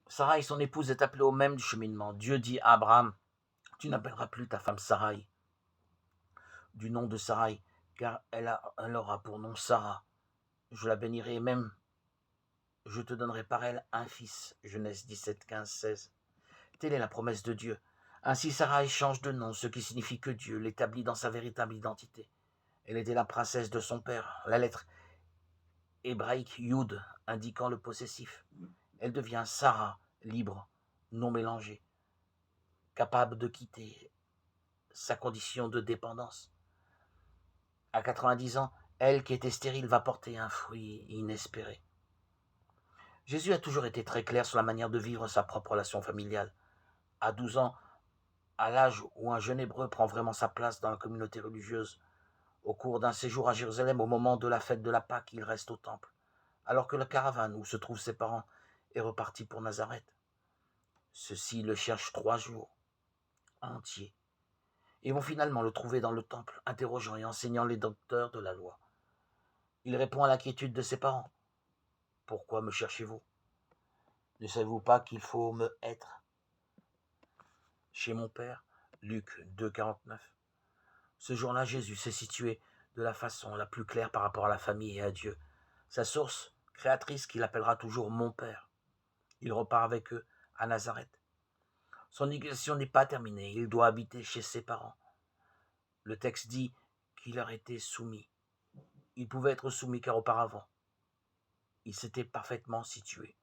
Sarai, son épouse, est appelée au même cheminement. Dieu dit à Abraham, tu n'appelleras plus ta femme Sarai, du nom de Sarai, car elle aura pour nom Sarah. Je la bénirai, et même je te donnerai par elle un fils. Genèse 17, 15, 16. Telle est la promesse de Dieu. Ainsi Sarai change de nom, ce qui signifie que Dieu l'établit dans sa véritable identité. Elle était la princesse de son père, la lettre hébraïque Yud indiquant le possessif. Elle devient Sarah, libre, non mélangée, capable de quitter sa condition de dépendance. À 90 ans, elle qui était stérile va porter un fruit inespéré. Jésus a toujours été très clair sur la manière de vivre sa propre relation familiale. À 12 ans, à l'âge où un jeune hébreu prend vraiment sa place dans la communauté religieuse, au cours d'un séjour à Jérusalem, au moment de la fête de la Pâque, il reste au temple, alors que la caravane où se trouvent ses parents est repartie pour Nazareth. Ceux-ci le cherchent 3 jours entiers et vont finalement le trouver dans le temple, interrogeant et enseignant les docteurs de la loi. Il répond à l'inquiétude de ses parents. Pourquoi me cherchez-vous? Ne savez-vous pas qu'il faut me être chez mon Père? Luc 2, 49. Ce jour-là, Jésus s'est situé de la façon la plus claire par rapport à la famille et à Dieu. Sa source créatrice qu'il appellera toujours mon Père. Il repart avec eux à Nazareth. Son éducation n'est pas terminée, il doit habiter chez ses parents. Le texte dit qu'il leur était soumis. Il pouvait être soumis car auparavant, il s'était parfaitement situé.